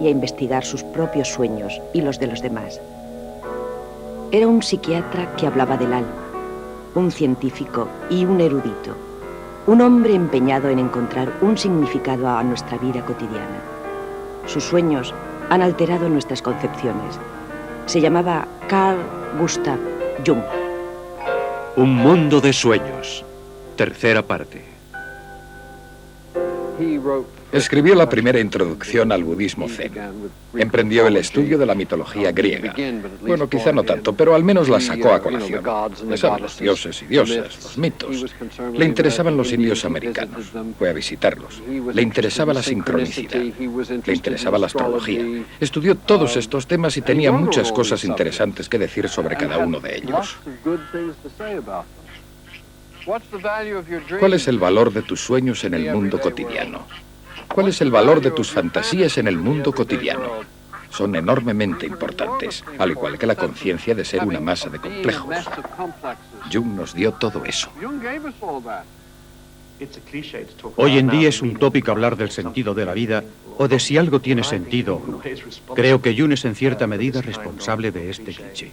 y a investigar sus propios sueños y los de los demás. Era un psiquiatra que hablaba del alma, un científico y un erudito, un hombre empeñado en encontrar un significado a nuestra vida cotidiana. Sus sueños han alterado nuestras concepciones. Se llamaba Carl Gustav Jung. Un mundo de sueños. Tercera parte. Escribió la primera introducción al budismo zen. Emprendió el estudio de la mitología griega. Bueno, quizá no tanto, pero al menos la sacó a colación. Le saben los dioses y diosas, los mitos. Le interesaban los indios americanos. Fue a visitarlos. Le interesaba la sincronicidad. Le interesaba la astrología. Estudió todos estos temas y tenía muchas cosas interesantes que decir sobre cada uno de ellos. ¿Cuál es el valor de tus sueños en el mundo cotidiano? ¿Cuál es el valor de tus fantasías en el mundo cotidiano? Son enormemente importantes, al igual que la conciencia de ser una masa de complejos. Jung nos dio todo eso. Hoy en día es un tópico hablar del sentido de la vida o de si algo tiene sentido o no. Creo que Jung es en cierta medida responsable de este cliché.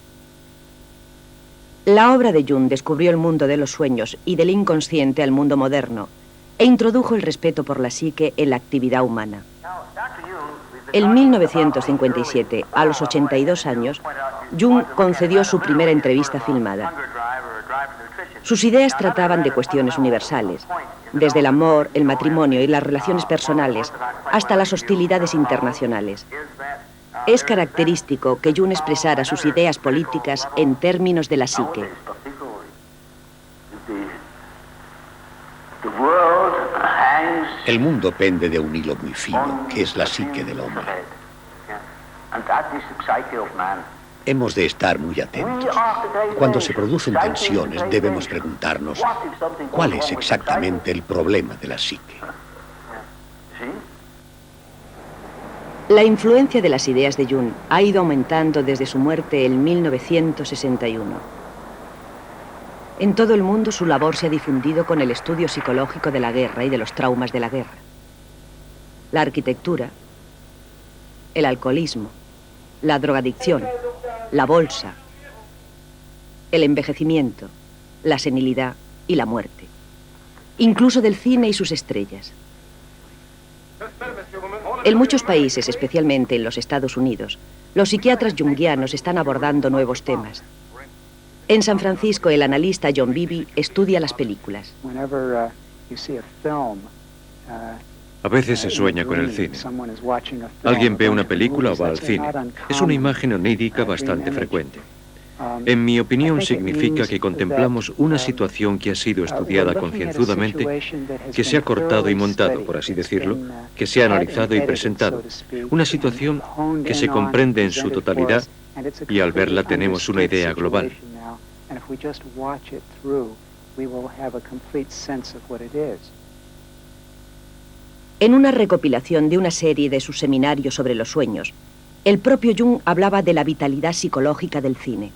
La obra de Jung descubrió el mundo de los sueños y del inconsciente al mundo moderno e introdujo el respeto por la psique en la actividad humana. En 1957, a los 82 años, Jung concedió su primera entrevista filmada. Sus ideas trataban de cuestiones universales, desde el amor, el matrimonio y las relaciones personales, hasta las hostilidades internacionales. Es característico que Jung expresara sus ideas políticas en términos de la psique. El mundo pende de un hilo muy fino, que es la psique del hombre. Hemos de estar muy atentos. Cuando se producen tensiones, debemos preguntarnos cuál es exactamente el problema de la psique. La influencia de las ideas de Jung ha ido aumentando desde su muerte en 1961. En todo el mundo su labor se ha difundido con el estudio psicológico de la guerra y de los traumas de la guerra. La arquitectura, el alcoholismo, la drogadicción, la bolsa, el envejecimiento, la senilidad y la muerte. Incluso del cine y sus estrellas. En muchos países, especialmente en los Estados Unidos, los psiquiatras junguianos están abordando nuevos temas. En San Francisco, el analista John Beebe estudia las películas. A veces se sueña con el cine. Alguien ve una película o va al cine. Es una imagen onírica bastante frecuente. En mi opinión, significa que contemplamos una situación que ha sido estudiada concienzudamente, que se ha cortado y montado, por así decirlo, que se ha analizado y presentado. Una situación que se comprende en su totalidad y al verla tenemos una idea global. En una recopilación de una serie de sus seminarios sobre los sueños, el propio Jung hablaba de la vitalidad psicológica del cine.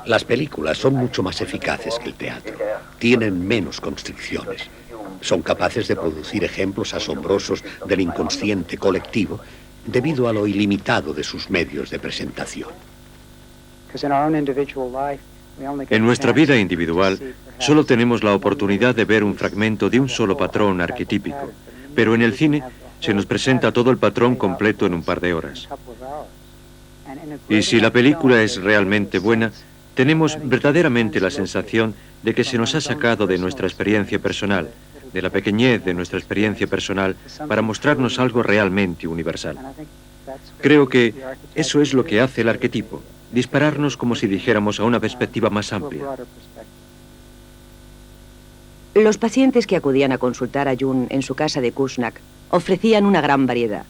Las películas son mucho más eficaces que el teatro. Tienen menos constricciones. Son capaces de producir ejemplos asombrosos del inconsciente colectivo debido a lo ilimitado de sus medios de presentación. En nuestra vida individual, solo tenemos la oportunidad de ver un fragmento de un solo patrón arquetípico, pero en el cine se nos presenta todo el patrón completo en un par de horas. Y si la película es realmente buena, tenemos verdaderamente la sensación de que se nos ha sacado de nuestra experiencia personal, de la pequeñez de nuestra experiencia personal, para mostrarnos algo realmente universal. Creo que eso es lo que hace el arquetipo, dispararnos como si dijéramos a una perspectiva más amplia. Los pacientes que acudían a consultar a Jung en su casa de Kuznach ofrecían una gran variedad,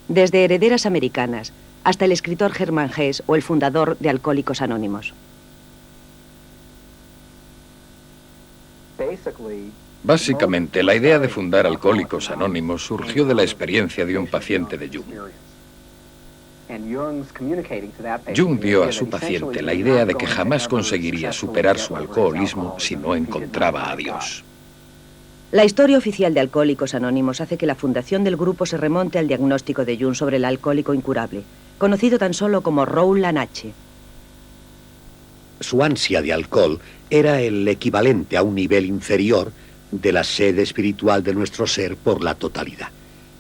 desde herederas americanas hasta el escritor Hermann Hesse o el fundador de Alcohólicos Anónimos. Básicamente, la idea de fundar Alcohólicos Anónimos surgió de la experiencia de un paciente de Jung. Jung dio a su paciente la idea de que jamás conseguiría superar su alcoholismo si no encontraba a Dios. La historia oficial de Alcohólicos Anónimos hace que la fundación del grupo se remonte al diagnóstico de Jung sobre el alcohólico incurable, conocido tan solo como Rowland H. Su ansia de alcohol era el equivalente a un nivel inferior de la sed espiritual de nuestro ser por la totalidad,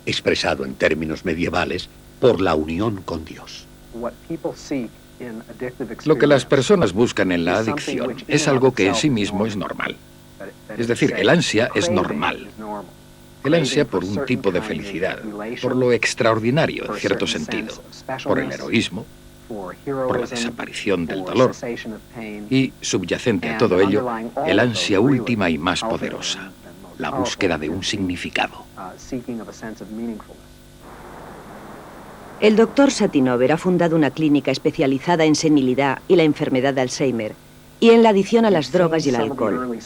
expresado en términos medievales por la unión con Dios. Lo que las personas buscan en la adicción es algo que en sí mismo es normal. Es decir, el ansia es normal. El ansia por un tipo de felicidad, por lo extraordinario en cierto sentido, por el heroísmo, por la desaparición del dolor y, subyacente a todo ello, el ansia última y más poderosa, la búsqueda de un significado. El doctor Satinover ha fundado una clínica especializada en senilidad y la enfermedad de Alzheimer, y en la adicción a las drogas y el alcohol.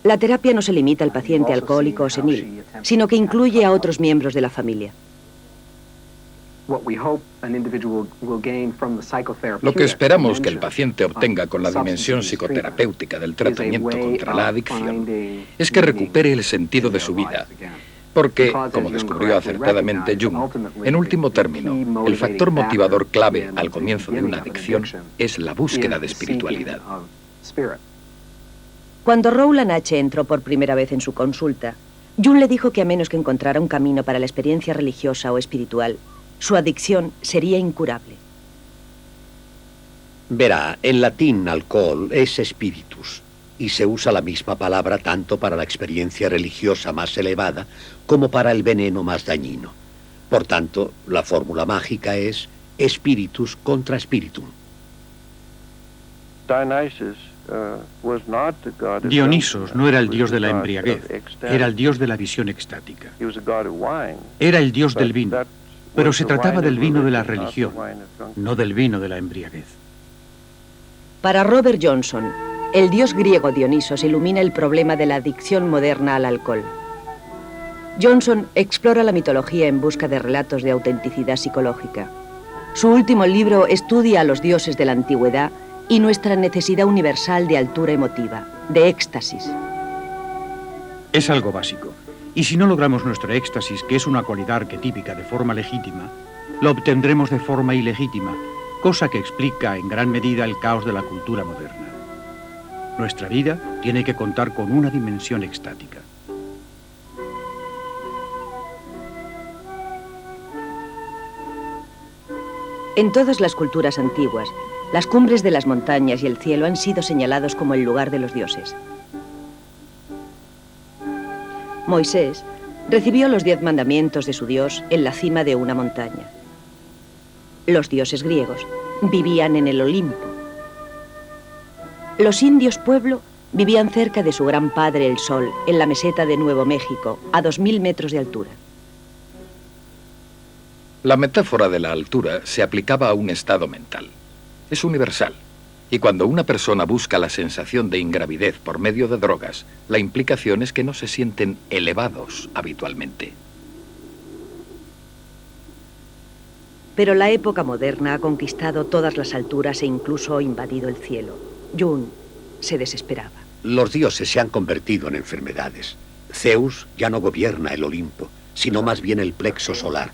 La terapia no se limita al paciente alcohólico o senil, sino que incluye a otros miembros de la familia. Lo que esperamos que el paciente obtenga con la dimensión psicoterapéutica del tratamiento contra la adicción es que recupere el sentido de su vida. Porque, como descubrió acertadamente Jung, en último término, el factor motivador clave al comienzo de una adicción es la búsqueda de espiritualidad. Cuando Rowland H. entró por primera vez en su consulta, Jung le dijo que a menos que encontrara un camino para la experiencia religiosa o espiritual, su adicción sería incurable. Verá, en latín alcohol es spiritus, y se usa la misma palabra tanto para la experiencia religiosa más elevada como para el veneno más dañino. Por tanto, la fórmula mágica es spiritus contra spiritum. Dionisos no era el dios de la embriaguez, era el dios de la visión extática. Era el dios del vino, pero se trataba del vino de la religión, no del vino de la embriaguez. Para Robert Johnson, el dios griego Dionisos ilumina el problema de la adicción moderna al alcohol. Johnson explora la mitología en busca de relatos de autenticidad psicológica. Su último libro estudia a los dioses de la antigüedad y nuestra necesidad universal de altura emotiva, de éxtasis. Es algo básico. Y si no logramos nuestro éxtasis, que es una cualidad arquetípica de forma legítima, lo obtendremos de forma ilegítima, cosa que explica en gran medida el caos de la cultura moderna. Nuestra vida tiene que contar con una dimensión extática. En todas las culturas antiguas, las cumbres de las montañas y el cielo han sido señalados como el lugar de los dioses. Moisés recibió los 10 mandamientos de su Dios en la cima de una montaña. Los dioses griegos vivían en el Olimpo. Los indios pueblo vivían cerca de su gran padre el Sol, en la meseta de Nuevo México, a 2000 metros de altura. La metáfora de la altura se aplicaba a un estado mental. Es universal. Y cuando una persona busca la sensación de ingravidez por medio de drogas, la implicación es que no se sienten elevados habitualmente. Pero la época moderna ha conquistado todas las alturas e incluso invadido el cielo. Jung se desesperaba. Los dioses se han convertido en enfermedades. Zeus ya no gobierna el Olimpo, sino más bien el plexo solar,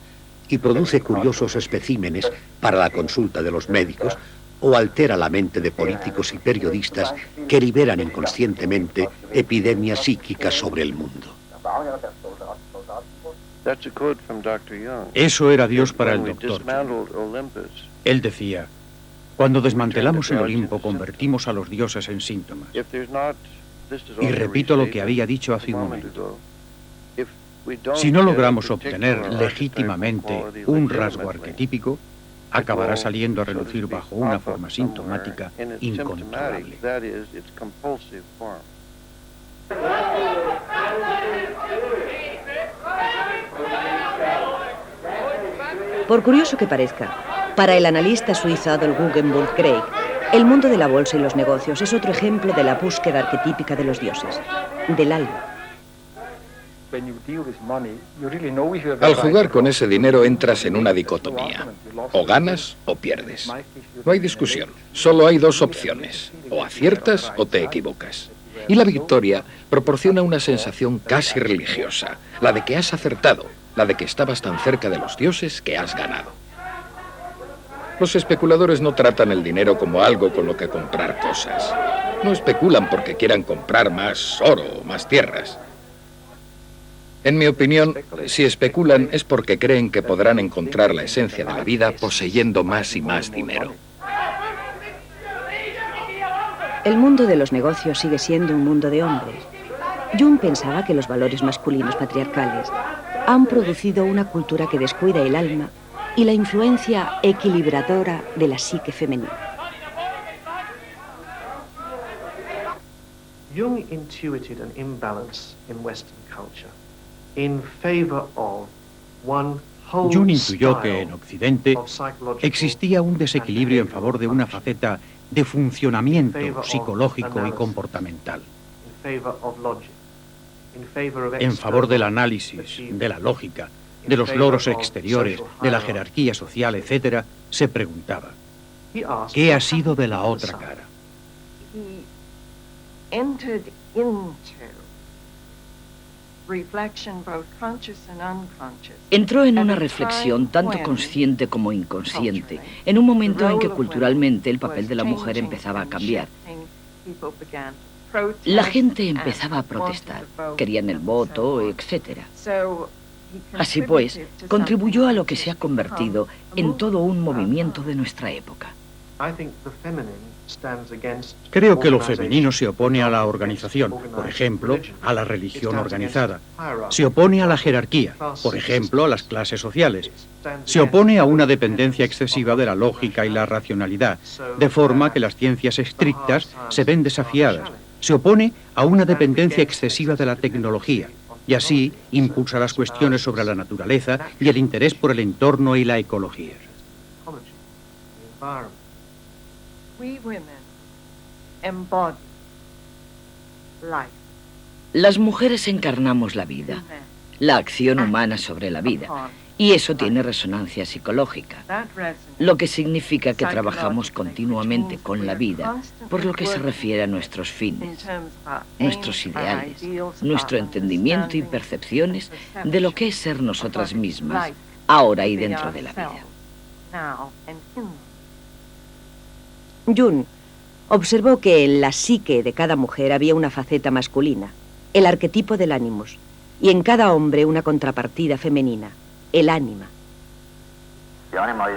y produce curiosos especímenes para la consulta de los médicos o altera la mente de políticos y periodistas que liberan inconscientemente epidemias psíquicas sobre el mundo. Eso era Dios para el doctor. Él decía, cuando desmantelamos el Olimpo, convertimos a los dioses en síntomas. Y repito lo que había dicho hace un momento. Si no logramos obtener legítimamente un rasgo arquetípico, acabará saliendo a relucir bajo una forma sintomática incontrolable. Por curioso que parezca, para el analista suizo Adolf Guggenburg Craig, el mundo de la bolsa y los negocios es otro ejemplo de la búsqueda arquetípica de los dioses, del algo. Al jugar con ese dinero entras en una dicotomía. O ganas o pierdes. No hay discusión. Solo hay dos opciones. O aciertas o te equivocas. Y la victoria proporciona una sensación casi religiosa, la de que has acertado, la de que estabas tan cerca de los dioses que has ganado. Los especuladores no tratan el dinero como algo con lo que comprar cosas. No especulan porque quieran comprar más oro o más tierras. En mi opinión, si especulan es porque creen que podrán encontrar la esencia de la vida poseyendo más y más dinero. El mundo de los negocios sigue siendo un mundo de hombres. Jung pensaba que los valores masculinos patriarcales han producido una cultura que descuida el alma y la influencia equilibradora de la psique femenina. Jung intuited an imbalance in Western culture in favor of one whole Jung intuyó que style en Occidente of psychological existía un desequilibrio en favor de una function, faceta de funcionamiento psicológico y comportamental, in favor of logic, in favor of en favor del external análisis, achievement, de la lógica, de los logros exteriores, de la jerarquía social, etc., se preguntaba, He asked, ¿qué ha sido de la otra cara? He entered into reflection, both conscious and unconscious. Entró en una reflexión tanto consciente como inconsciente, en un momento en que culturalmente el papel de la mujer empezaba a cambiar. La gente empezaba a protestar, querían el voto, etc. Así pues, contribuyó a lo que se ha convertido en todo un movimiento de nuestra época. I think the feminine stands against Creo que lo organization. femenino se opone a la organización, por ejemplo, a la religión organizada. Se opone a la jerarquía, por ejemplo, a las clases sociales. Se opone a una dependencia excesiva de la lógica y la racionalidad, de forma que las ciencias estrictas se ven desafiadas. Se opone a una dependencia excesiva de la tecnología, y así impulsa las cuestiones sobre la naturaleza y el interés por el entorno y la ecología. Ecology, the environment. We women embody life. Las mujeres encarnamos la vida, la acción humana sobre la vida, y eso tiene resonancia psicológica, lo que significa que trabajamos continuamente con la vida, por lo que se refiere a nuestros fines, nuestros ideales, nuestro entendimiento y percepciones de lo que es ser nosotras mismas, ahora y dentro de la vida. Jung observó que en la psique de cada mujer había una faceta masculina, el arquetipo del animus, y en cada hombre una contrapartida femenina, el ánima. El ánima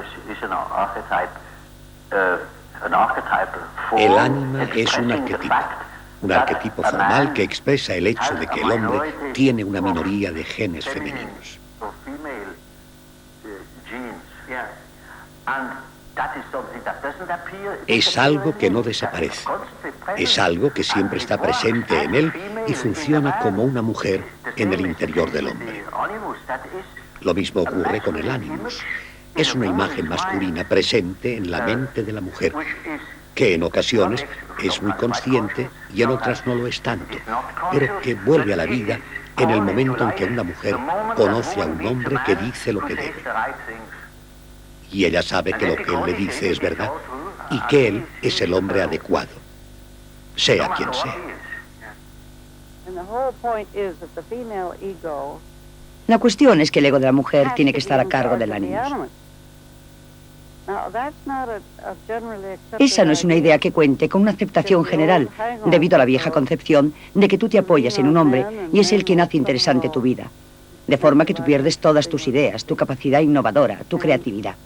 es un arquetipo formal que expresa el hecho de que el hombre tiene una minoría de genes femeninos. Es algo que no desaparece. Es algo que siempre está presente en él y funciona como una mujer en el interior del hombre. Lo mismo ocurre con el animus. Es una imagen masculina presente en la mente de la mujer, que en ocasiones es muy consciente y en otras no lo es tanto, pero que vuelve a la vida en el momento en que una mujer conoce a un hombre que dice lo que debe. Y ella sabe que lo que él le dice es verdad y que él es el hombre adecuado, sea quien sea. La cuestión es que el ego de la mujer tiene que estar a cargo del animus. Esa no es una idea que cuente con una aceptación general, debido a la vieja concepción de que tú te apoyas en un hombre y es él quien hace interesante tu vida, de forma que tú pierdes todas tus ideas, tu capacidad innovadora, tu creatividad.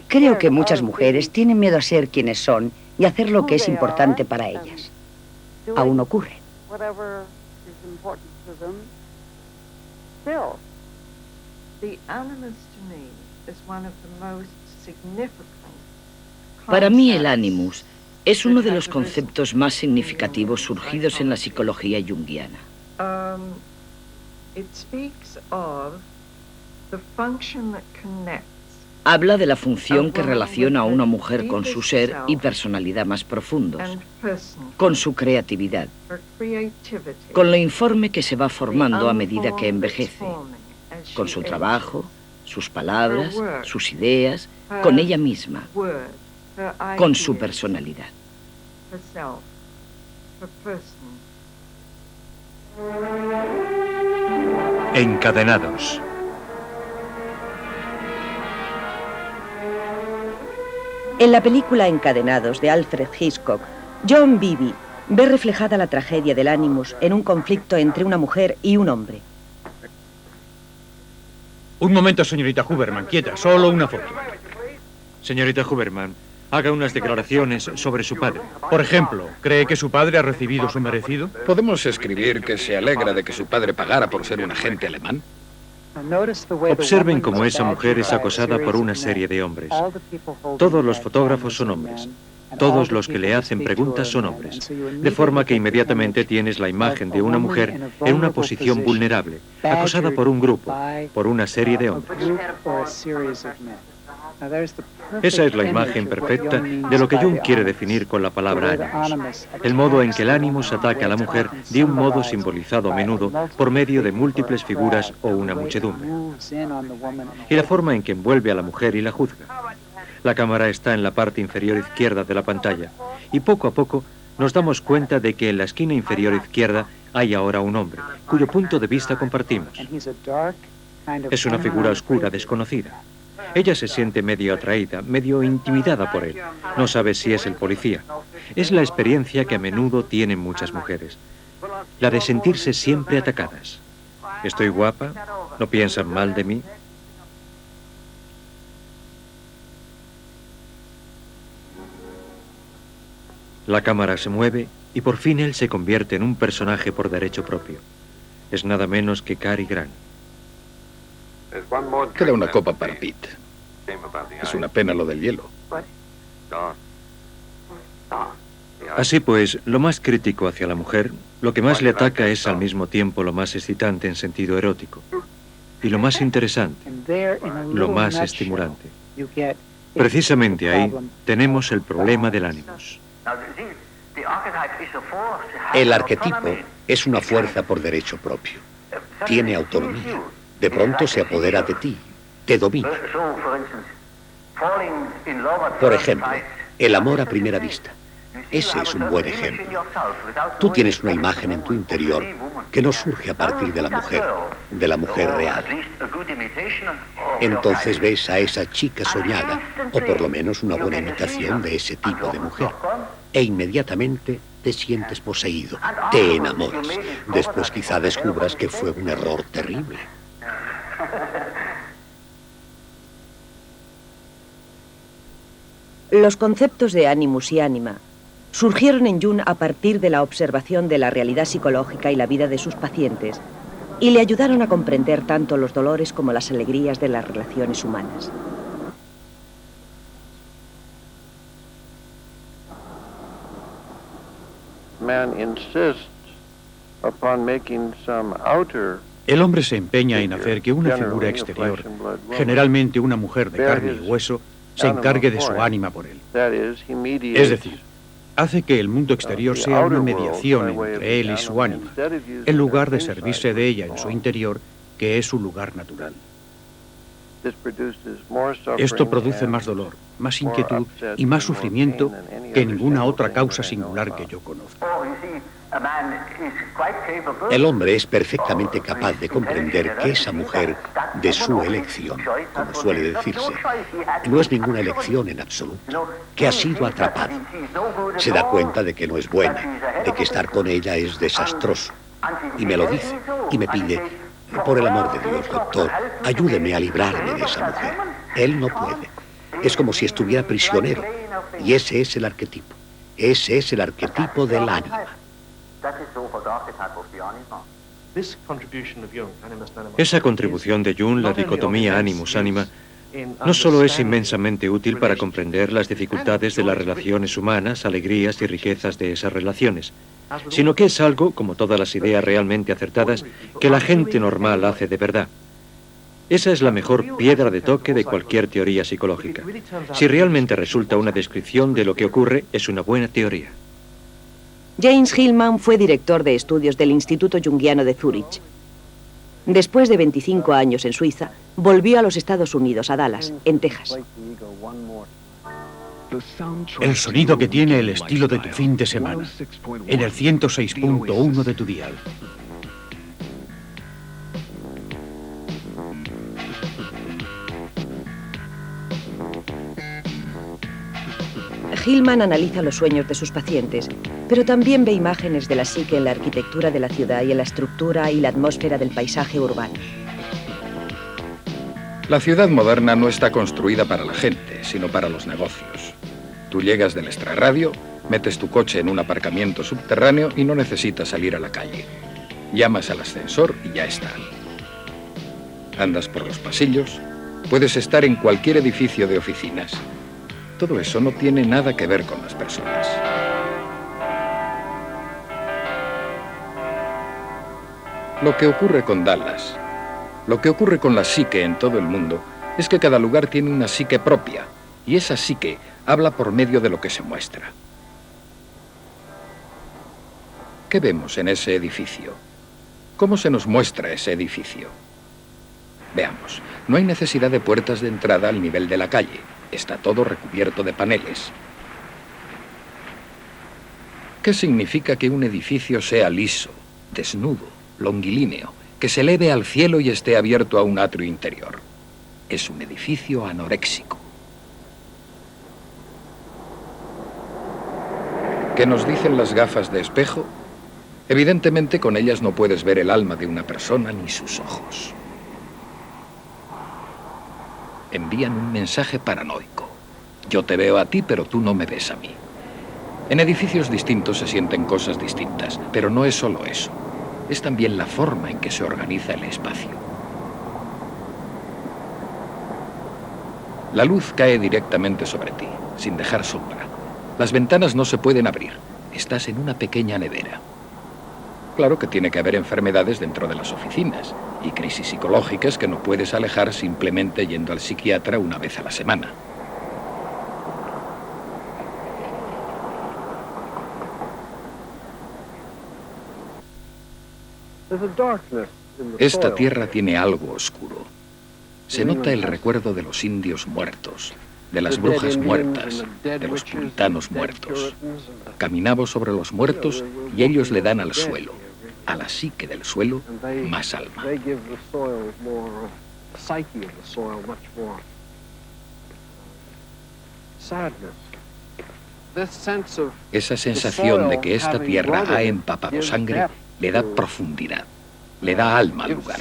Creo que muchas mujeres tienen miedo a ser quienes son y hacer lo que es importante para ellas. Aún ocurre. Para mí el animus es uno de los conceptos más significativos surgidos en la psicología junguiana. Habla de la función que relaciona a una mujer con su ser y personalidad más profundos, con su creatividad, con lo informe que se va formando a medida que envejece, con su trabajo, sus palabras, sus ideas, con ella misma, con su personalidad. Encadenados. En la película Encadenados de Alfred Hitchcock, John Beebe ve reflejada la tragedia del Animus en un conflicto entre una mujer y un hombre. Un momento, señorita Huberman, quieta, solo una foto. Señorita Huberman, haga unas declaraciones sobre su padre. Por ejemplo, ¿cree que su padre ha recibido su merecido? ¿Podemos escribir que se alegra de que su padre pagara por ser un agente alemán? Observen cómo esa mujer es acosada por una serie de hombres. Todos los fotógrafos son hombres. Todos los que le hacen preguntas son hombres. De forma que inmediatamente tienes la imagen de una mujer en una posición vulnerable, acosada por un grupo, por una serie de hombres. Esa es la imagen perfecta de lo que Jung quiere definir con la palabra Animus. El modo en que el Animus ataca a la mujer de un modo simbolizado a menudo por medio de múltiples figuras o una muchedumbre. Y la forma en que envuelve a la mujer y la juzga. La cámara está en la parte inferior izquierda de la pantalla y poco a poco nos damos cuenta de que en la esquina inferior izquierda hay ahora un hombre, cuyo punto de vista compartimos. Es una figura oscura, desconocida. Ella se siente medio atraída, medio intimidada por él. No sabe si es el policía. Es la experiencia que a menudo tienen muchas mujeres. La de sentirse siempre atacadas. ¿Estoy guapa? ¿No piensan mal de mí? La cámara se mueve y por fin él se convierte en un personaje por derecho propio. Es nada menos que Cary Grant. Queda una copa para Pete. Es una pena lo del hielo. Así pues, lo más crítico hacia la mujer, lo que más le ataca es al mismo tiempo lo más excitante en sentido erótico. Y lo más interesante, lo más estimulante. Precisamente ahí tenemos el problema del Animus. El arquetipo es una fuerza por derecho propio. Tiene autonomía. De pronto se apodera de ti, te domina. Por ejemplo, el amor a primera vista. Ese es un buen ejemplo. Tú tienes una imagen en tu interior que no surge a partir de la mujer real. Entonces ves a esa chica soñada, o por lo menos una buena imitación de ese tipo de mujer, e inmediatamente te sientes poseído, te enamoras. Después quizá descubras que fue un error terrible. Los conceptos de Animus y ánima surgieron en Jung a partir de la observación de la realidad psicológica y la vida de sus pacientes y le ayudaron a comprender tanto los dolores como las alegrías de las relaciones humanas. El hombre se empeña en hacer que una figura exterior, generalmente una mujer de carne y hueso, se encargue de su ánima por él. Es decir, hace que el mundo exterior sea una mediación entre él y su ánima, en lugar de servirse de ella en su interior, que es su lugar natural. Esto produce más dolor, más inquietud y más sufrimiento que ninguna otra causa singular que yo conozco. El hombre es perfectamente capaz de comprender que esa mujer de su elección, como suele decirse, no es ninguna elección en absoluto, que ha sido atrapado. Se da cuenta de que no es buena, de que estar con ella es desastroso. Y me lo dice, y me pide, por el amor de Dios, doctor, ayúdeme a librarme de esa mujer. Él no puede. Es como si estuviera prisionero. Y ese es el arquetipo. Ese es el arquetipo del ánima. Esa contribución de Jung, la dicotomía Animus-ánima, no solo es inmensamente útil para comprender las dificultades de las relaciones humanas, alegrías y riquezas de esas relaciones, sino que es algo, como todas las ideas realmente acertadas, que la gente normal hace de verdad. Esa es la mejor piedra de toque de cualquier teoría psicológica. Si realmente resulta una descripción de lo que ocurre, es una buena teoría. James Hillman fue director de estudios del Instituto Jungiano de Zúrich. Después de 25 años en Suiza, volvió a los Estados Unidos, a Dallas, en Texas. El sonido que tiene el estilo de tu fin de semana, en el 106.1 de tu dial. Hillman analiza los sueños de sus pacientes, pero también ve imágenes de la psique en la arquitectura de la ciudad y en la estructura y la atmósfera del paisaje urbano. La ciudad moderna no está construida para la gente, sino para los negocios. Tú llegas del extrarradio, metes tu coche en un aparcamiento subterráneo y no necesitas salir a la calle. Llamas al ascensor y ya está. Andas por los pasillos, puedes estar en cualquier edificio de oficinas. Todo eso no tiene nada que ver con las personas. Lo que ocurre con Dallas, lo que ocurre con la psique en todo el mundo, es que cada lugar tiene una psique propia, y esa psique habla por medio de lo que se muestra. ¿Qué vemos en ese edificio? ¿Cómo se nos muestra ese edificio? Veamos, no hay necesidad de puertas de entrada al nivel de la calle. Está todo recubierto de paneles. ¿Qué significa que un edificio sea liso, desnudo, longilíneo, que se eleve al cielo y esté abierto a un atrio interior? Es un edificio anoréxico. ¿Qué nos dicen las gafas de espejo? Evidentemente, con ellas no puedes ver el alma de una persona ni sus ojos. Envían un mensaje paranoico. Yo te veo a ti, pero tú no me ves a mí. En edificios distintos se sienten cosas distintas, pero no es solo eso. Es también la forma en que se organiza el espacio. La luz cae directamente sobre ti, sin dejar sombra. Las ventanas no se pueden abrir. Estás en una pequeña nevera. Claro que tiene que haber enfermedades dentro de las oficinas y crisis psicológicas que no puedes alejar simplemente yendo al psiquiatra una vez a la semana. Esta tierra tiene algo oscuro. Se nota el recuerdo de los indios muertos, de las brujas muertas, de los puritanos muertos. Caminamos sobre los muertos y ellos le dan al suelo, a la psique del suelo, más alma. Esa sensación de que esta tierra ha empapado sangre le da profundidad, le da alma al lugar.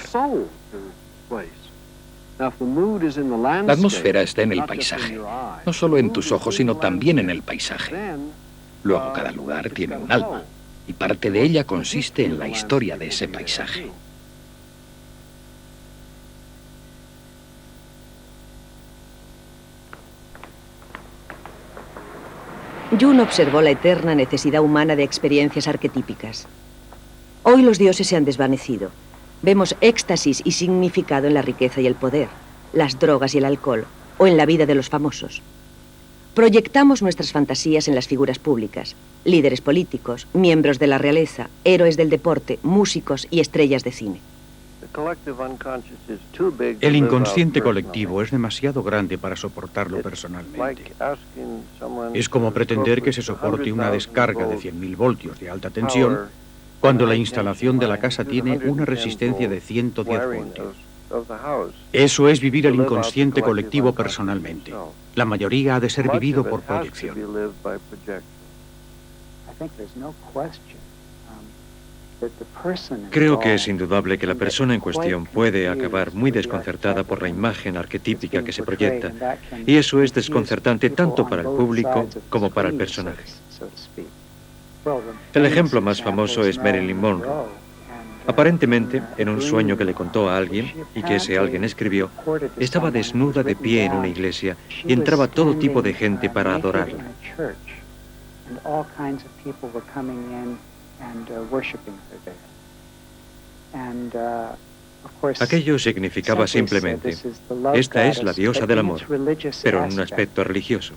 La atmósfera está en el paisaje, no solo en tus ojos, sino también en el paisaje. Luego cada lugar tiene un alma, y parte de ella consiste en la historia de ese paisaje. Jung observó la eterna necesidad humana de experiencias arquetípicas. Hoy los dioses se han desvanecido. Vemos éxtasis y significado en la riqueza y el poder, las drogas y el alcohol, o en la vida de los famosos. Proyectamos nuestras fantasías en las figuras públicas, líderes políticos, miembros de la realeza, héroes del deporte, músicos y estrellas de cine. El inconsciente colectivo es demasiado grande para soportarlo personalmente. Es como pretender que se soporte una descarga de 100.000 voltios de alta tensión cuando la instalación de la casa tiene una resistencia de 110 voltios. Eso es vivir el inconsciente colectivo personalmente. La mayoría ha de ser vivido por proyección. Creo que es indudable que la persona en cuestión puede acabar muy desconcertada por la imagen arquetípica que se proyecta, y eso es desconcertante tanto para el público como para el personaje. El ejemplo más famoso es Marilyn Monroe. Aparentemente, en un sueño que le contó a alguien, y que ese alguien escribió, estaba desnuda de pie en una iglesia y entraba todo tipo de gente para adorarla. Aquello significaba simplemente, esta es la diosa del amor, pero en un aspecto religioso.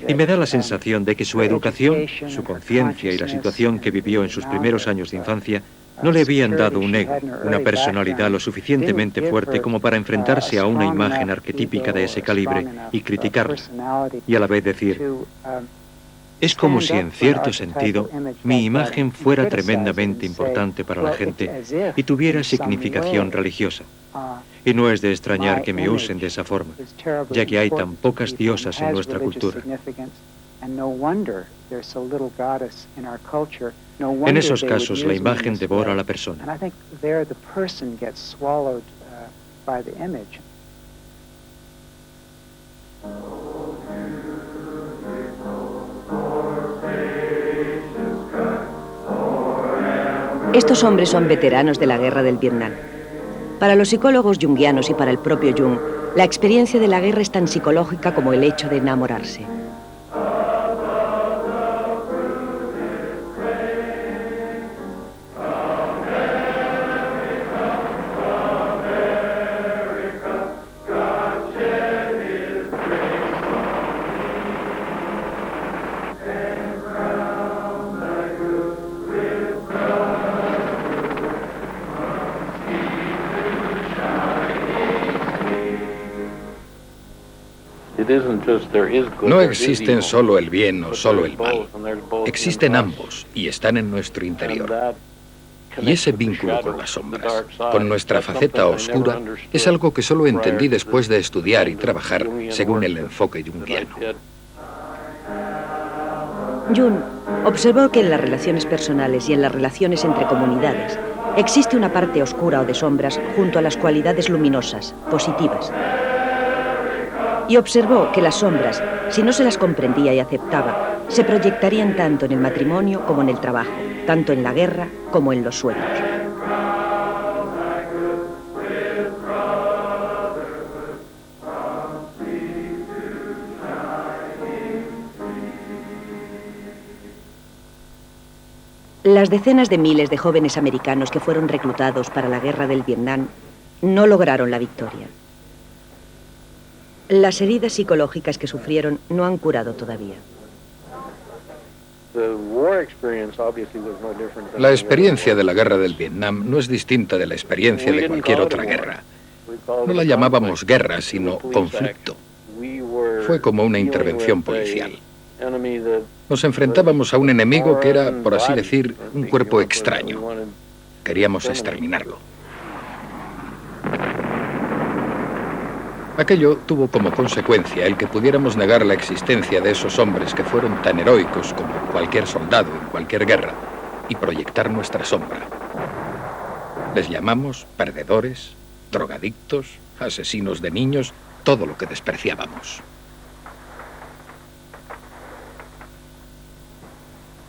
Y me da la sensación de que su educación, su conciencia y la situación que vivió en sus primeros años de infancia no le habían dado un ego, una personalidad lo suficientemente fuerte como para enfrentarse a una imagen arquetípica de ese calibre y criticarla, y a la vez decir, es como si en cierto sentido mi imagen fuera tremendamente importante para la gente y tuviera significación religiosa. Y no es de extrañar que me usen de esa forma, ya que hay tan pocas diosas en nuestra cultura. En esos casos, la imagen devora a la persona. Estos hombres son veteranos de la guerra del Vietnam. Para los psicólogos junguianos y para el propio Jung, la experiencia de la guerra es tan psicológica como el hecho de enamorarse. No existen solo el bien o solo el mal. Existen ambos y están en nuestro interior. Y ese vínculo con las sombras, con nuestra faceta oscura, es algo que solo entendí después de estudiar y trabajar según el enfoque junguiano. Jung observó que en las relaciones personales y en las relaciones entre comunidades existe una parte oscura o de sombras junto a las cualidades luminosas, positivas. Y observó que las sombras, si no se las comprendía y aceptaba, se proyectarían tanto en el matrimonio como en el trabajo, tanto en la guerra como en los sueños. Las decenas de miles de jóvenes americanos que fueron reclutados para la guerra del Vietnam no lograron la victoria. Las heridas psicológicas que sufrieron no han curado todavía. La experiencia de la guerra del Vietnam no es distinta de la experiencia de cualquier otra guerra. No la llamábamos guerra, sino conflicto. Fue como una intervención policial. Nos enfrentábamos a un enemigo que era, por así decir, un cuerpo extraño. Queríamos exterminarlo. Aquello tuvo como consecuencia el que pudiéramos negar la existencia de esos hombres que fueron tan heroicos como cualquier soldado en cualquier guerra y proyectar nuestra sombra. Les llamamos perdedores, drogadictos, asesinos de niños, todo lo que despreciábamos.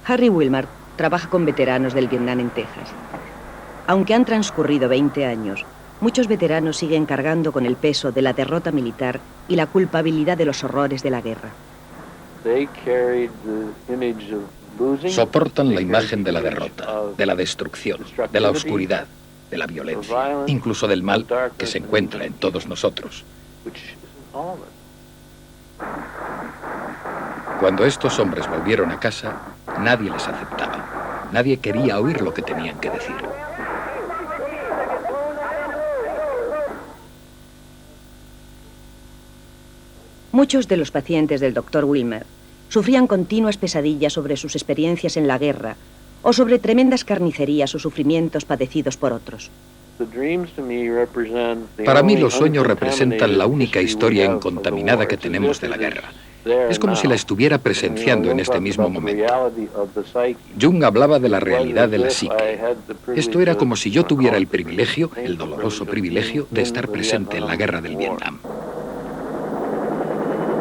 Harry Wilmar trabaja con veteranos del Vietnam en Texas. Aunque han transcurrido 20 años, muchos veteranos siguen cargando con el peso de la derrota militar y la culpabilidad de los horrores de la guerra. Soportan la imagen de la derrota, de la destrucción, de la oscuridad, de la violencia, incluso del mal que se encuentra en todos nosotros. Cuando estos hombres volvieron a casa, nadie les aceptaba. Nadie quería oír lo que tenían que decir. Muchos de los pacientes del Dr. Wilmer sufrían continuas pesadillas sobre sus experiencias en la guerra o sobre tremendas carnicerías o sufrimientos padecidos por otros. Para mí los sueños representan la única historia incontaminada que tenemos de la guerra. Es como si la estuviera presenciando en este mismo momento. Jung hablaba de la realidad de la psique. Esto era como si yo tuviera el privilegio, el doloroso privilegio, de estar presente en la guerra del Vietnam.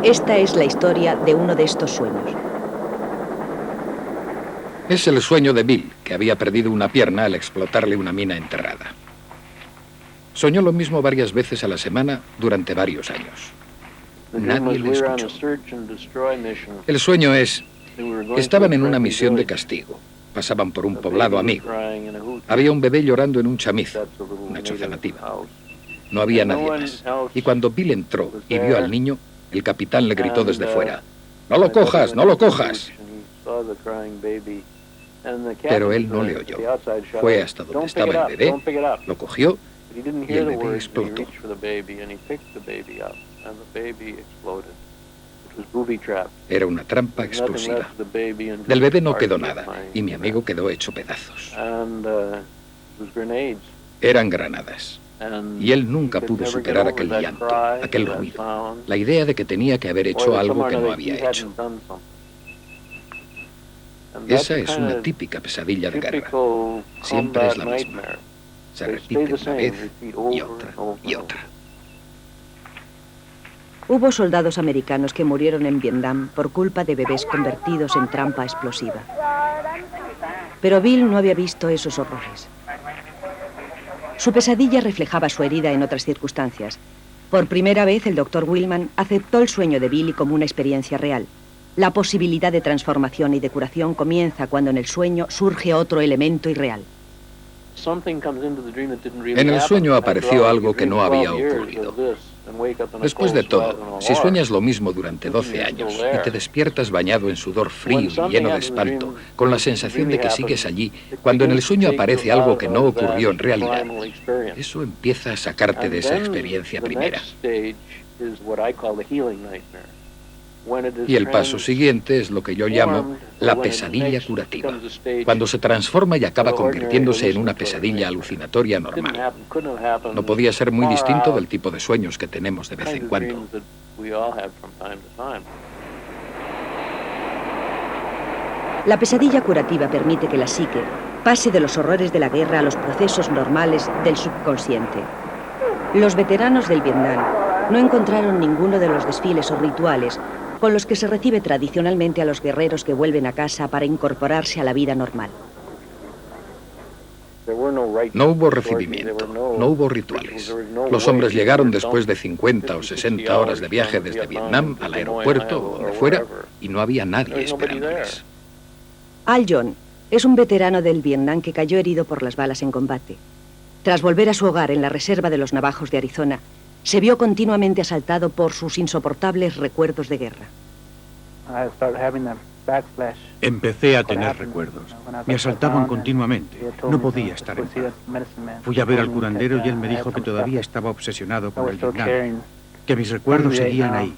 Esta es la historia de uno de estos sueños. Es el sueño de Bill, que había perdido una pierna al explotarle una mina enterrada. Soñó lo mismo varias veces a la semana durante varios años. Nadie le escuchó. El sueño es, estaban en una misión de castigo. Pasaban por un poblado amigo. Había un bebé llorando en un chamizo, una choza nativa. No había nadie más. Y cuando Bill entró y vio al niño, el capitán le gritó desde fuera: ¡No lo cojas, no lo cojas! Pero él no le oyó. Fue hasta donde estaba el bebé, lo cogió y el bebé explotó. Era una trampa explosiva. Del bebé no quedó nada y mi amigo quedó hecho pedazos. Eran granadas. Y él nunca pudo superar aquel llanto, aquel ruido, la idea de que tenía que haber hecho algo que no había hecho. Esa es una típica pesadilla de guerra. Siempre es la misma. Se repite una vez y otra y otra. Hubo soldados americanos que murieron en Vietnam por culpa de bebés convertidos en trampa explosiva. Pero Bill no había visto esos horrores. Su pesadilla reflejaba su herida en otras circunstancias. Por primera vez, el Dr. Willman aceptó el sueño de Billy como una experiencia real. La posibilidad de transformación y de curación comienza cuando en el sueño surge otro elemento irreal. En el sueño apareció algo que no había ocurrido. Después de todo, si sueñas lo mismo durante 12 años y te despiertas bañado en sudor frío y lleno de espanto, con la sensación de que sigues allí, cuando en el sueño aparece algo que no ocurrió en realidad, eso empieza a sacarte de esa experiencia primera. Y el paso siguiente es lo que yo llamo la pesadilla curativa, cuando se transforma y acaba convirtiéndose en una pesadilla alucinatoria normal. No podía ser muy distinto del tipo de sueños que tenemos de vez en cuando. La pesadilla curativa permite que la psique pase de los horrores de la guerra a los procesos normales del subconsciente. Los veteranos del Vietnam no encontraron ninguno de los desfiles o rituales con los que se recibe tradicionalmente a los guerreros que vuelven a casa para incorporarse a la vida normal. No hubo recibimiento, no hubo rituales. Los hombres llegaron después de 50 o 60 horas de viaje desde Vietnam al aeropuerto o donde fuera y no había nadie esperándoles. Al John es un veterano del Vietnam que cayó herido por las balas en combate. Tras volver a su hogar en la reserva de los Navajos de Arizona, se vio continuamente asaltado por sus insoportables recuerdos de guerra. Empecé a tener recuerdos. Me asaltaban continuamente. No podía estar en paz. Fui a ver al curandero y él me dijo que todavía estaba obsesionado con el Vietnam, que mis recuerdos seguían ahí,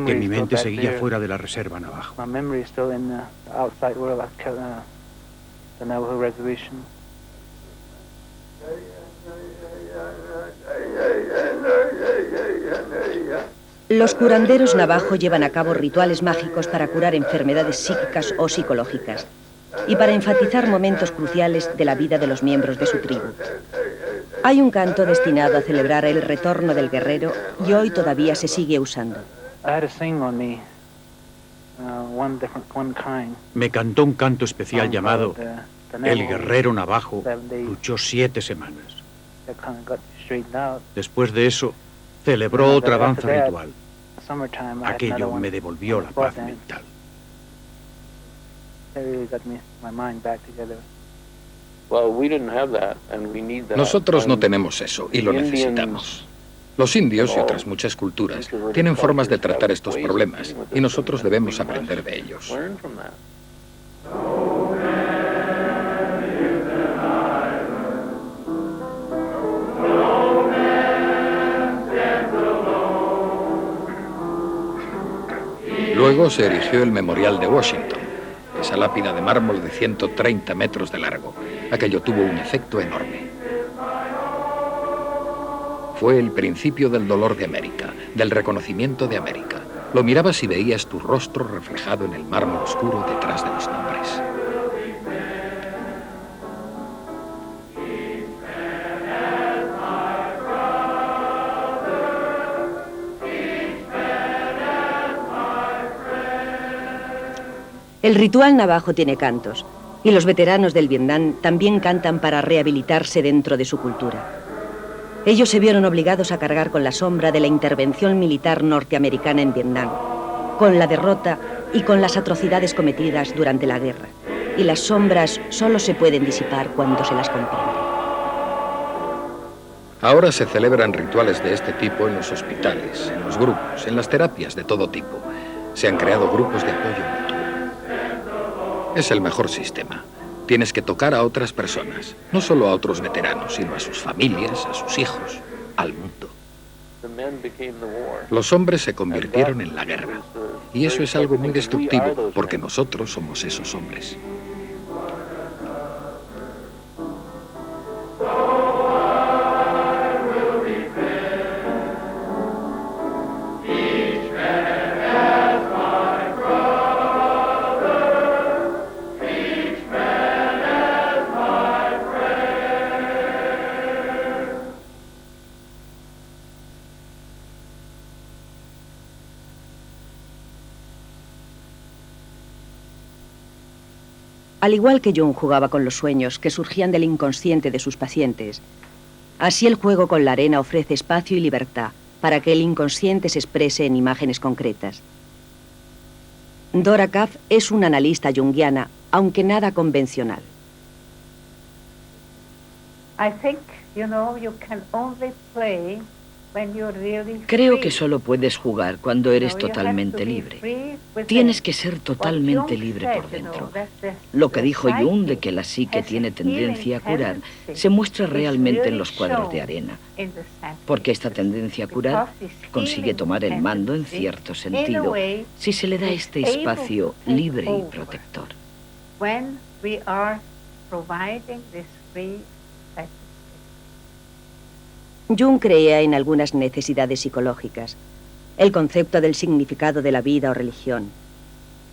que mi mente seguía fuera de la reserva Navajo. Los curanderos navajo llevan a cabo rituales mágicos para curar enfermedades psíquicas o psicológicas y para enfatizar momentos cruciales de la vida de los miembros de su tribu. Hay un canto destinado a celebrar el retorno del guerrero y hoy todavía se sigue usando. Me cantó un canto especial llamado El guerrero navajo luchó 7 semanas. Después de eso, celebró otra danza ritual. Aquello me devolvió la paz mental. Nosotros no tenemos eso y lo necesitamos. Los indios y otras muchas culturas tienen formas de tratar estos problemas y nosotros debemos aprender de ellos. Luego se erigió el Memorial de Washington, esa lápida de mármol de 130 metros de largo. Aquello tuvo un efecto enorme. Fue el principio del dolor de América, del reconocimiento de América. Lo mirabas y veías tu rostro reflejado en el mármol oscuro detrás de los nombres. El ritual navajo tiene cantos, y los veteranos del Vietnam también cantan para rehabilitarse dentro de su cultura. Ellos se vieron obligados a cargar con la sombra de la intervención militar norteamericana en Vietnam, con la derrota y con las atrocidades cometidas durante la guerra. y las sombras solo se pueden disipar cuando se las comprende. Ahora se celebran rituales de este tipo en los hospitales, en los grupos, en las terapias de todo tipo. Se han creado grupos de apoyo mutuo. Es el mejor sistema. Tienes que tocar a otras personas, no solo a otros veteranos, sino a sus familias, a sus hijos, al mundo. Los hombres se convirtieron en la guerra. Y eso es algo muy destructivo, porque nosotros somos esos hombres. Al igual que Jung jugaba con los sueños que surgían del inconsciente de sus pacientes, así el juego con la arena ofrece espacio y libertad para que el inconsciente se exprese en imágenes concretas. Dora Kaff es una analista junguiana, aunque nada convencional. Creo que solo puedes jugar cuando eres totalmente libre. Tienes que ser totalmente libre por dentro. Lo que dijo Jung de que la psique tiene tendencia a curar se muestra realmente en los cuadros de arena, porque esta tendencia a curar consigue tomar el mando en cierto sentido si se le da este espacio libre y protector. Jung creía en algunas necesidades psicológicas, el concepto del significado de la vida o religión,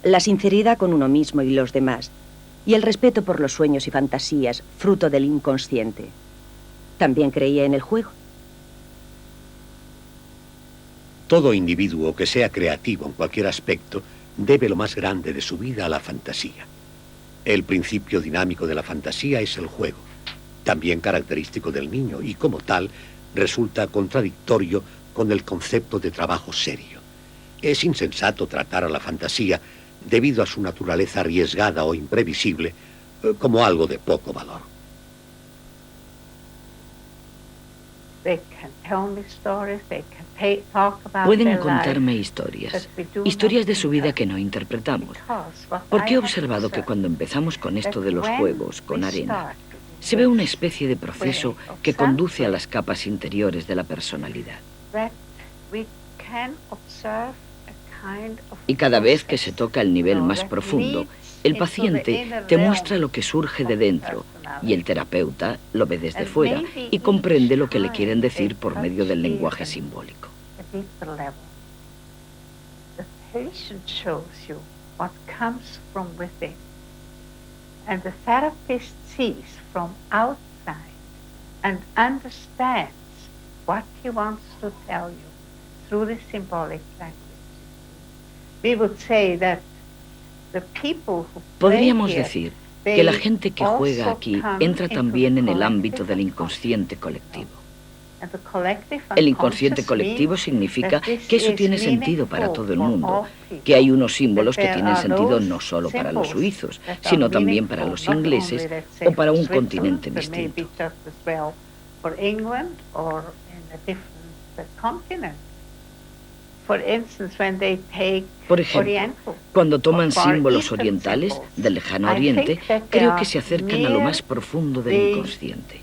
la sinceridad con uno mismo y los demás, y el respeto por los sueños y fantasías, fruto del inconsciente. También creía en el juego. Todo individuo que sea creativo en cualquier aspecto debe lo más grande de su vida a la fantasía. El principio dinámico de la fantasía es el juego, también característico del niño, y como tal, resulta contradictorio con el concepto de trabajo serio. Es insensato tratar a la fantasía, debido a su naturaleza arriesgada o imprevisible, como algo de poco valor. Pueden contarme historias de su vida que no interpretamos, porque he observado que cuando empezamos con esto de los juegos con arena, se ve una especie de proceso que conduce a las capas interiores de la personalidad. Y cada vez que se toca el nivel más profundo, el paciente te muestra lo que surge de dentro y el terapeuta lo ve desde fuera y comprende lo que le quieren decir por medio del lenguaje simbólico. And the therapist sees from outside and understands what he wants to tell you through the symbolic language. We would say that the people who Podríamos decir que la gente que juega aquí entra también en el ámbito del inconsciente colectivo. El inconsciente colectivo significa que eso tiene sentido para todo el mundo, que hay unos símbolos que tienen sentido no solo para los suizos, sino también para los ingleses o para un continente distinto. Por ejemplo, cuando toman símbolos orientales del lejano oriente, creo que se acercan a lo más profundo del inconsciente.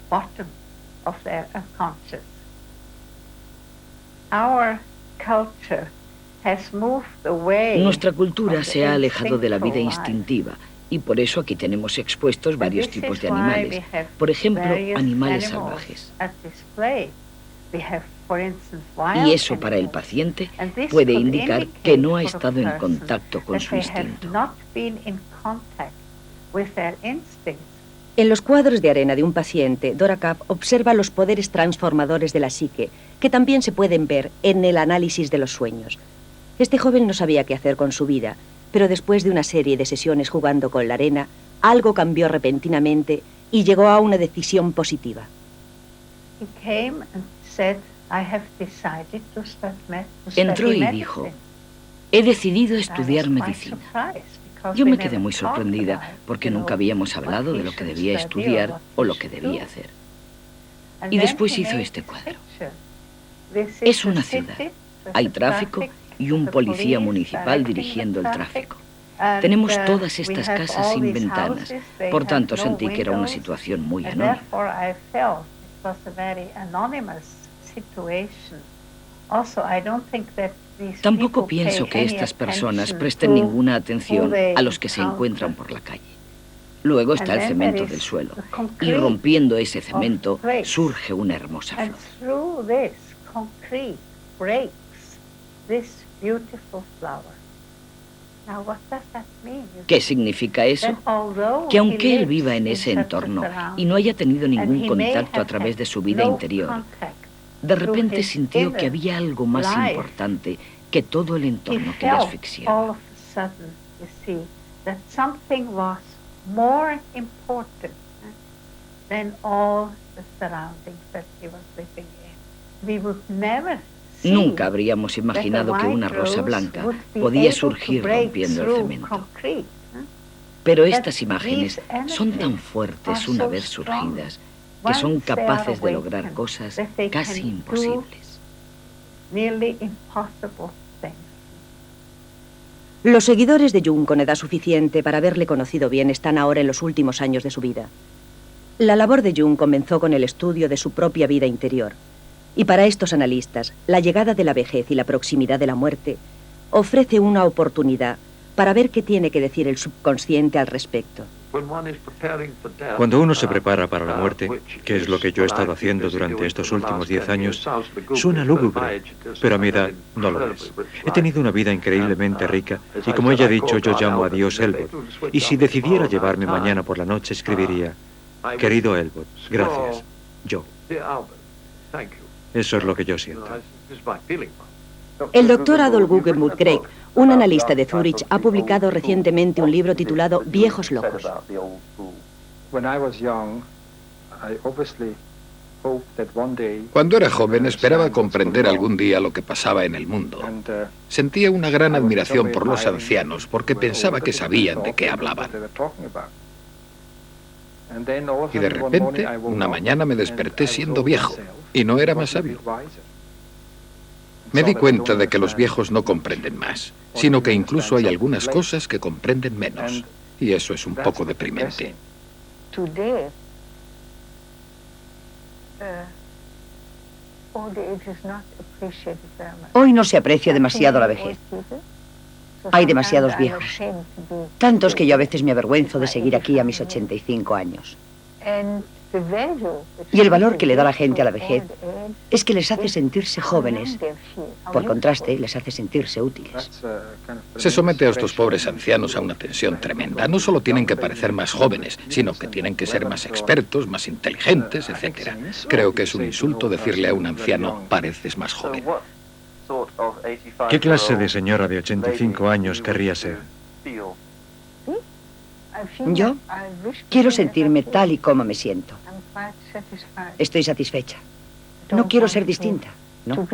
Nuestra cultura se ha alejado de la vida instintiva y por eso aquí tenemos expuestos varios tipos de animales, por ejemplo, animales salvajes. Y eso para el paciente puede indicar que no ha estado en contacto con su instinto. En los cuadros de arena de un paciente, Dora Kaff observa los poderes transformadores de la psique, que también se pueden ver en el análisis de los sueños. Este joven no sabía qué hacer con su vida, pero después de una serie de sesiones jugando con la arena, algo cambió repentinamente y llegó a una decisión positiva. Entró y dijo: he decidido estudiar medicina. Yo me quedé muy sorprendida porque nunca habíamos hablado de lo que debía estudiar o lo que debía hacer. Y después hizo este cuadro. Es una ciudad. Hay tráfico y un policía municipal dirigiendo el tráfico. Tenemos todas estas casas sin ventanas, por tanto sentí que era una situación muy anónima. Tampoco pienso que estas personas presten ninguna atención a los que se encuentran por la calle. Luego está el cemento del suelo, y rompiendo ese cemento surge una hermosa flor. ¿Qué significa eso? Que aunque él viva en ese entorno y no haya tenido ningún contacto a través de su vida interior, de repente sintió que había algo más importante que todo el entorno que le asfixiaba. Nunca habríamos imaginado que una rosa blanca podía surgir rompiendo el cemento. Pero estas imágenes son tan fuertes una vez surgidas que son capaces de lograr cosas casi imposibles. Los seguidores de Jung con edad suficiente para haberle conocido bien están ahora en los últimos años de su vida. La labor de Jung comenzó con el estudio de su propia vida interior. Y para estos analistas, la llegada de la vejez y la proximidad de la muerte ofrece una oportunidad para ver qué tiene que decir el subconsciente al respecto. Cuando uno se prepara para la muerte, que es lo que yo he estado haciendo durante estos últimos 10 años, suena lúgubre, pero a mi edad no lo es. He tenido una vida increíblemente rica y, como ella ha dicho, yo llamo a Dios Elbot. Y si decidiera llevarme mañana por la noche, escribiría: querido Elbot, gracias, yo. Eso es lo que yo siento. El doctor Adolf Guggenmuth Greg, un analista de Zúrich, ha publicado recientemente un libro titulado Viejos Locos. Cuando era joven esperaba comprender algún día lo que pasaba en el mundo. Sentía una gran admiración por los ancianos porque pensaba que sabían de qué hablaban. Y de repente, una mañana me desperté siendo viejo y no era más sabio. Me di cuenta de que los viejos no comprenden más, sino que incluso hay algunas cosas que comprenden menos. Y eso es un poco deprimente. Hoy no se aprecia demasiado la vejez. Hay demasiados viejos. Tantos que yo a veces me avergüenzo de seguir aquí a mis 85 años. Y el valor que le da la gente a la vejez es que les hace sentirse jóvenes. Por contraste, les hace sentirse útiles. Se somete a estos pobres ancianos a una tensión tremenda. No solo tienen que parecer más jóvenes, sino que tienen que ser más expertos, más inteligentes, etc. Creo que es un insulto decirle a un anciano: pareces más joven. ¿Qué clase de señora de 85 años querría ser? Yo quiero sentirme tal y como me siento. Estoy satisfecha. No quiero ser distinta, ¿no?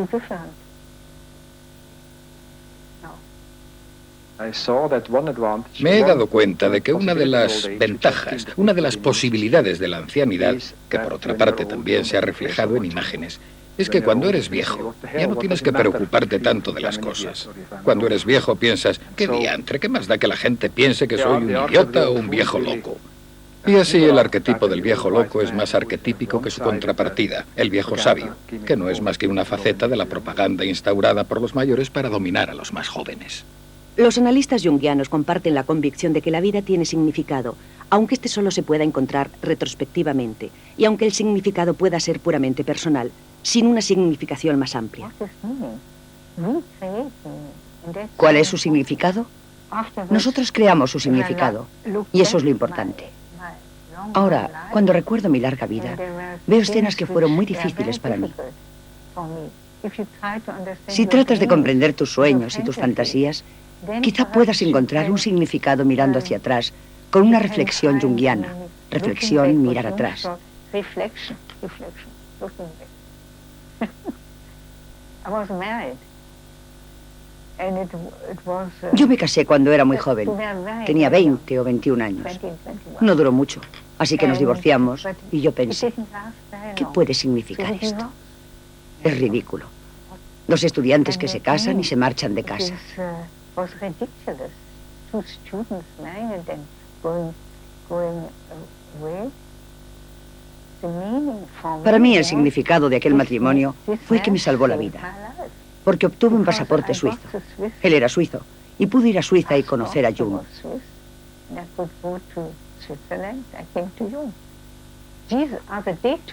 Me he dado cuenta de que una de las ventajas, una de las posibilidades de la ancianidad, que por otra parte también se ha reflejado en imágenes, es que cuando eres viejo, ya no tienes que preocuparte tanto de las cosas. Cuando eres viejo piensas: ¿qué diantre? ¿Qué más da que la gente piense que soy un idiota o un viejo loco? Y así el arquetipo del viejo loco es más arquetípico que su contrapartida, el viejo sabio, que no es más que una faceta de la propaganda instaurada por los mayores para dominar a los más jóvenes. Los analistas junguianos comparten la convicción de que la vida tiene significado, aunque este solo se pueda encontrar retrospectivamente, y aunque el significado pueda ser puramente personal, sin una significación más amplia. ¿Cuál es su significado? Nosotros creamos su significado, y eso es lo importante. Ahora, cuando recuerdo mi larga vida, veo escenas que fueron muy difíciles para mí. Si tratas de comprender tus sueños y tus fantasías, quizá puedas encontrar un significado mirando hacia atrás, con una reflexión junguiana. Reflexión, mirar atrás. Yo me casé cuando era muy joven. Tenía 20 o 21 años. No duró mucho, así que nos divorciamos y yo pensé, ¿qué puede significar esto? Es ridículo. Los estudiantes que se casan y se marchan de casa. Para mí el significado de aquel matrimonio fue que me salvó la vida, porque obtuve un pasaporte suizo. Él era suizo y pude ir a Suiza y conocer a Jung.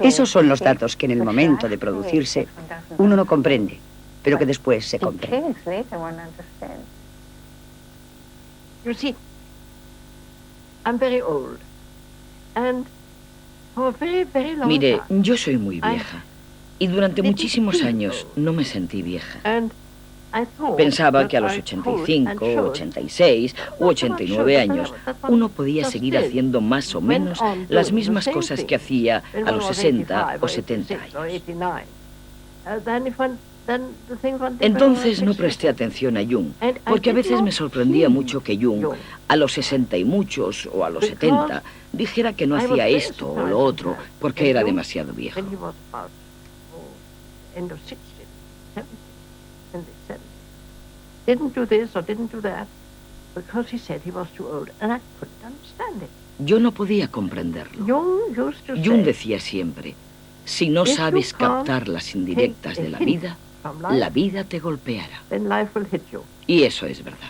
Esos son los datos que en el momento de producirse uno no comprende, pero que después se comprende. You see, I'm very old. And for a very, very long Mire, time, yo soy muy vieja y durante muchísimos años no me sentí vieja. and I thought Pensaba that que a los I could 85, and should 86 u 89 años uno podía seguir haciendo más o menos las mismas cosas que hacía a los 60 o 70 años. Entonces no presté atención a Jung, porque a veces me sorprendía mucho que Jung, a los 60 y muchos o a los 70, dijera que no hacía esto o lo otro, porque era demasiado viejo. Yo no podía comprenderlo. Jung decía siempre, si no sabes captar las indirectas de la vida te golpeará. Y eso es verdad.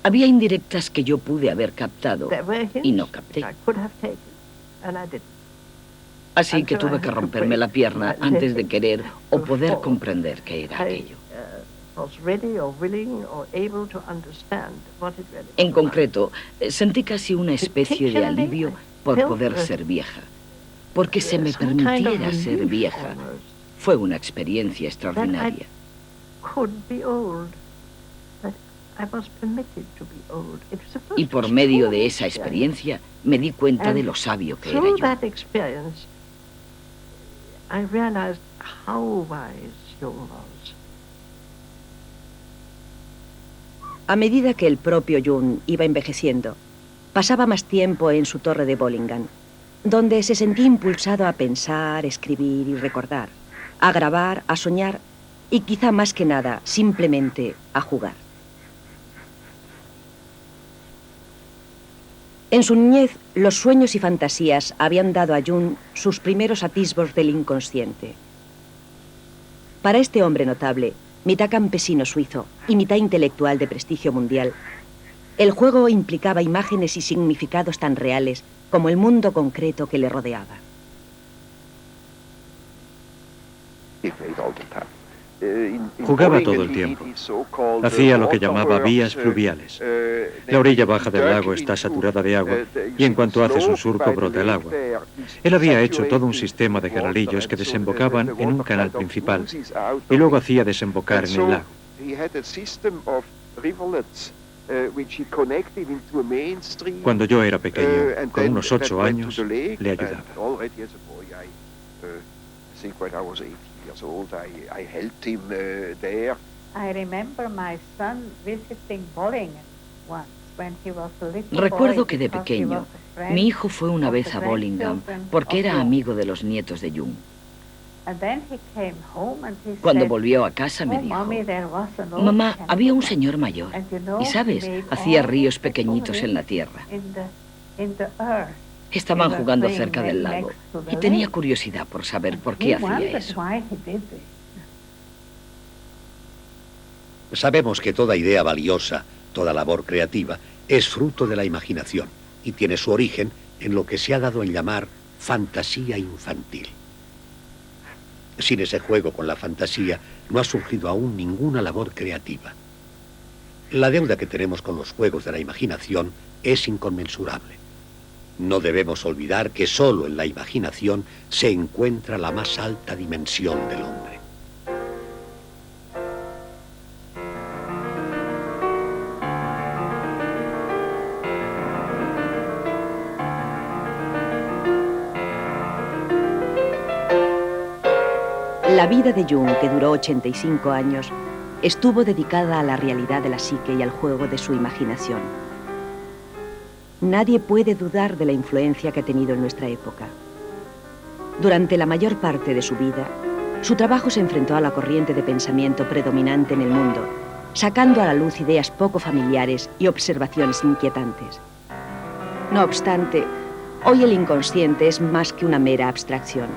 Había indirectas que yo pude haber captado y no capté. Así que tuve que romperme la pierna antes de querer o poder comprender qué era aquello. En concreto, sentí casi una especie de alivio por poder ser vieja. Porque se me permitiera ser vieja. Fue una experiencia extraordinaria. Y por medio de esa experiencia me di cuenta de lo sabio que era yo. A medida que el propio Jung iba envejeciendo, pasaba más tiempo en su torre de Bollingen, donde se sentía impulsado a pensar, escribir y recordar, a grabar, a soñar y quizá más que nada, simplemente a jugar. En su niñez, los sueños y fantasías habían dado a Jung sus primeros atisbos del inconsciente. Para este hombre notable, mitad campesino suizo y mitad intelectual de prestigio mundial, el juego implicaba imágenes y significados tan reales como el mundo concreto que le rodeaba. Jugaba todo el tiempo. Hacía lo que llamaba vías fluviales. La orilla baja del lago está saturada de agua y en cuanto haces un surco brota el agua. Él había hecho todo un sistema de canalillos que desembocaban en un canal principal y luego hacía desembocar en el lago. Cuando yo era pequeño, con unos 8 años, le ayudaba. Recuerdo que de pequeño, mi hijo fue una vez a Bollingen porque era amigo de los nietos de Jung. Cuando volvió a casa me dijo, mamá, había un señor mayor y, ¿sabes? Hacía ríos pequeñitos en la tierra. Estaban jugando cerca del lago y tenía curiosidad por saber por qué hacía eso. Sabemos que toda idea valiosa, toda labor creativa, es fruto de la imaginación y tiene su origen en lo que se ha dado en llamar fantasía infantil. Sin ese juego con la fantasía no ha surgido aún ninguna labor creativa. La deuda que tenemos con los juegos de la imaginación es inconmensurable. No debemos olvidar que solo en la imaginación se encuentra la más alta dimensión del hombre. La vida de Jung, que duró 85 años, estuvo dedicada a la realidad de la psique y al juego de su imaginación. Nadie puede dudar de la influencia que ha tenido en nuestra época. Durante la mayor parte de su vida, su trabajo se enfrentó a la corriente de pensamiento predominante en el mundo, sacando a la luz ideas poco familiares y observaciones inquietantes. No obstante, hoy el inconsciente es más que una mera abstracción.